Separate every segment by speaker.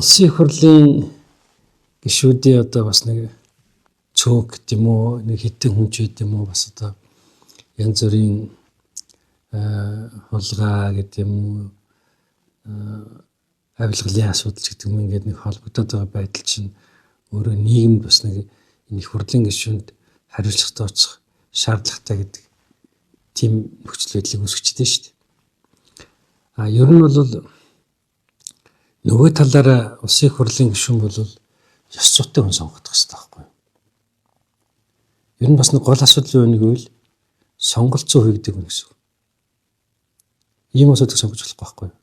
Speaker 1: улсын их хурлын гишүүдийн одоо бас нэг цөөнх гэдэм үү, нэг хитэн хүнч гэдэм үү, бас одоо янз бүрийн хулгай гэдэм үү, авилгалын асуудал гэдэг юм ингээд нэг холбогдоод байгаа байдал чинь өөрөө нийгэмд бас нэг энэ их хурлын гишүүнд хариуцлага тооцох шаардлагатай гэдэг тийм нөхцөл байдлыг үүсгэжтэй шүү дээ. Ер нь бол нөгөө талаараа улсын их хурлын гишүүн бол ёс зүйтэй хүн сонгох хэрэгтэй байхгүй юу? Ер нь бас нэг гол асуудал юу нэг үйл сонголт зүй хийгдэг хүн гэсэн. Ийм асуудыг сонгож болохгүй байхгүй юу?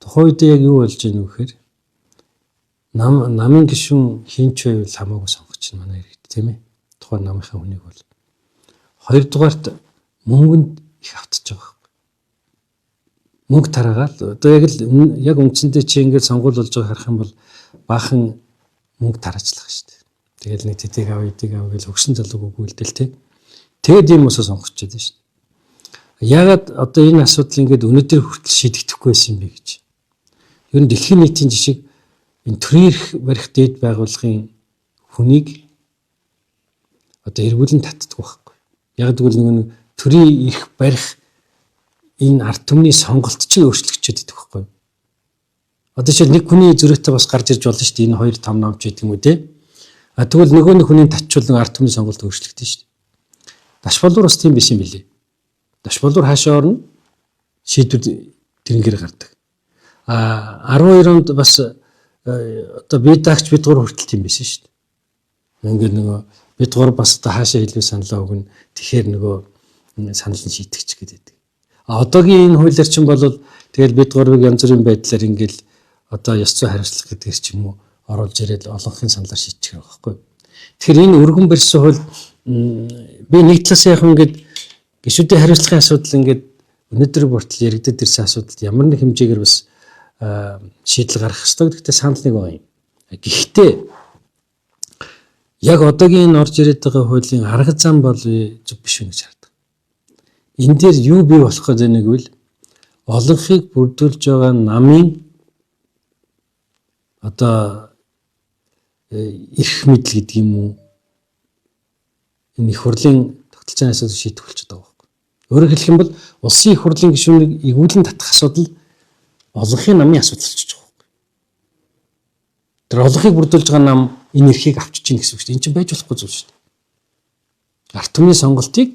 Speaker 1: Тухайн үед яг юу болж ийнө вэхээр намын гишүүн хинч байвал хамаагүй сонгож чинь манай иргэд тийм ээ. Тухайн намынхаа хүнийг бол хоёрдугаарт мөнгөнд их автчих байгаа. Мөнгө тараагаад одоо яг үндсэндээ чи ингээд сонгуул болж байгааг харах юм бол баахан мөнгө тараацлах шүү дээ. Тэгэл нэг тэдэг ав гэж өгсөн залууг өгүүлдэл тий. Тэгэд ийм усаа сонгож чадсан шүү дээ. Ягаад одоо энэ асуудал ингээд өнөөдөр хүртэл шийдэгдэхгүй байсан юм бэ гэж. Ер нь дэлхийн нийтийн жишг энэ төрийн эрх барих дээд байгууллагын хүнийг одоо эргүүлэн татдаг байхгүй. Яг тэгвэл нэг төрийн эрх барих энэ ард түмний сонголт чинь өөрчлөгдөж идэх байхгүй. Одоо жишээл нэг хүний зөрөөтэй бас гарч ирж болно шүү дээ. Энэ 2 5 намч гэдэг юм үү те. Тэгвэл нөгөө нэг хүний татчулан ард түмний сонголт өөрчлөгдөн шүү дээ. Дашболуур бас тийм биш юм билий. Дашболуур хаашаа орно? Шийдвэр тэрнгээр гардаг. 12 онд бас одоо бидагч бид гур хүртэл тийм биш шүү дээ. Ингээд нөгөө бид гур бас одоо хаашаа хэлбэ саналаа өгнө. Тэгэхээр нөгөө санал нь шийдэгч гэдэг. Одоогийн энэ хуулиар чинь бол тэгэл бид гурвыг янз бүрийн байдлаар ингээл одоо ёс зүй хариуцлага гэдгээр ч юм уу оруулж ирээд олонхын саналаар шийдчих байгаа байхгүй. Тэгэхээр энэ өргөн барьсан хууль би нэг талаас яг ингээд гишүүдийн хариуцлагын асуудал ингээд өнөөдөр бүртэл яригдаад ирсэн асуудалд ямар нэг хэмжээгээр бас шийдэл гаргах ёстой гэдэгтээ санал нэг байгаа юм. Гэхдээ яг одоогийн энэ орж ирээд байгаа хуулийн арга зам бол зөв биш үү гэж хардаг. Энэ дээр юу бий болох гэдэг нэг үл олонхыг бүрдүүлж байгаа намын одоо эрх мэдэл гэдэг юм уу энэ их хурлын тогтолцооны асуудал шийдэх болчиход байгаа байхгүй. Өөрөөр хэлэх юм бол улсын их хурлын гишүүнийг эргүүлэн татах асуудал олонхын намын асуудал болчихж байгаа байхгүй. Тэр олонхыг бүрдүүлж байгаа нам энэ эрхийг авчиж чинь гэсэн үг шүү дээ. Энэ чинь байж болохгүй зүйл шүү дээ. Ард түмний сонголтыг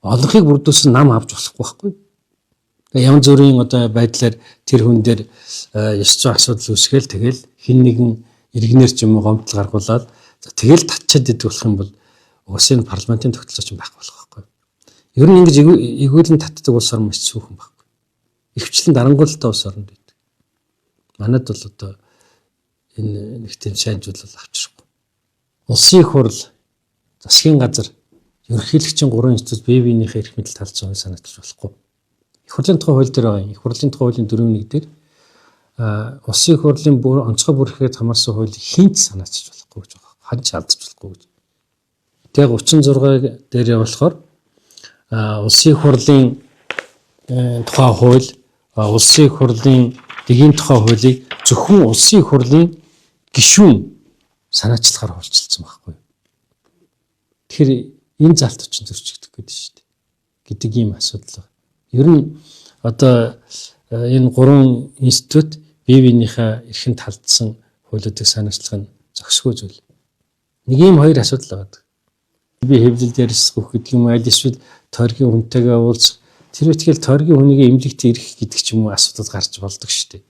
Speaker 1: олонхыг бүрдүүлсэн нам авч болохгүй байхгүй. Янз бүрийн одоо байдлаар тэр хүн дээр ёс зүй асуудал үүсгээл тэгэл хин нэгэн иргэнээр ч юм уу гомдол гаргуулад тэгэл татчаад идэх болох юм бол улсын парламентын тогтолцоо ч байх болох байхгүй. Ер нь ингэж эргүүлэн татдаг улс орн маш цөөхөн байхгүй. Ихвчлэн дарангуйлалтай улс орнд байдаг. Манайд бол одоо энэ нэг тийм сайн зүйл бол авчрахгүй. Улсын их хурл засгийн газар ерөнхийлөгчийн 3 институт бие биенийхээ эрх мэдэл талцсан санагдаж болохгүй. Их хурлын тухай хууль дээр байгаа. Их хурлын тухай хуулийн 4-1 дээр улсын их хурлын онцгой бүрхгээд хамаарсан хуулийг хинч санаачилж болохгүй гэж байгаа. Ханч алдаж болохгүй гэж. Тэгээ 36 дээр явуулахаар улсын их хурлын тухай хууль, улсын их хурлын дэгийн тухай хуулийг зөвхөн улсын их хурлын гишүүн санаачлахаар хулцлцсан байхгүй. Тэгэхээр энэ залт чинь зөрчигдөх гэдэг шүү дээ. Гэдэг ийм асуудал байна. Ер нь одоо энэ 3 институт бие биенийхээ эрхэнд халдсан хуулиудыг санаачлах нь зохисгүй зүйл. Нэг ийм 2 асуудал байна. Би хэвлэл ярьсгөх гэдэг юм аль эсвэл тойргийн хүнтэйгээ уулзах тэр үтгэл тойргийн хүнийг эмнэлэгт ирэх гэдэг ч юм уу асуудал гарч болдог шүү дээ.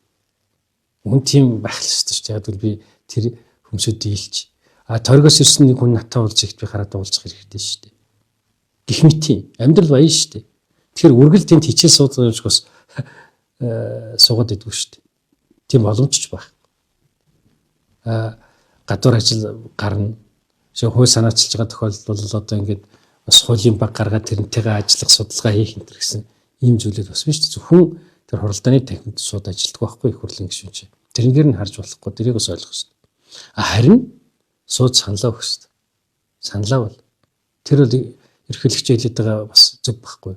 Speaker 1: Хүн тийм байх л шүү дээ. Яг л би тэр хүмүүсд дийлж тойргоос ирсэн нэг хүн натаа уулзах ихт би хараад уулзах хэрэгтэй шүү дээ. Гэх мэт амьдрал баян шүү дээ. Тэгэхээр үргэлж тэнд хичээл суудаг явж бас суугаад идэггүй шүү дээ. Тийм боломжч байх. Гадуур ажил гарна. Хууль санаачилж байгаа тохиолдолд бол одоо ингээд бас хуулийн баг гаргаад тэрнтэйгээ ажиллах судалгаа хийх энэ гэсэн ийм зүйлүүд бас биш. Зөвхөн тэр хуралдааны техникт сууд ажилладаг байхгүй их хурлын гишүүн чи. Тэрнгээр нь харж болохгүй. Тэрийг бас ойлгох хэрэгтэй. Харин сууд саналаа өгөх хэрэгтэй. Саналаа бол тэр бол эрхлэгч хэлээд байгаа бас зөв байхгүй.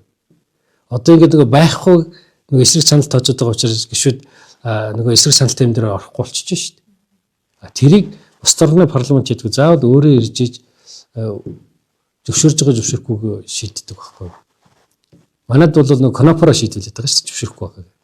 Speaker 1: Одоо ингээд байхгүй нөгөө эсрэг санал тоожод байгаа учраас гишүүд нөгөө эсрэг санал тайм дээр орохгүй болчихж шүү дээ. Тэрийг бусад орны парламент хийдэг заавал өөрөө ирж иж зөвшөөрж байгаа зөвшөөрөхгүйг шийддэг байхгүй. Манайд бол нөгөө конопора шийдвэрлэдэг байгаа шүү дээ, зөвшөөрөхгүй байгаа.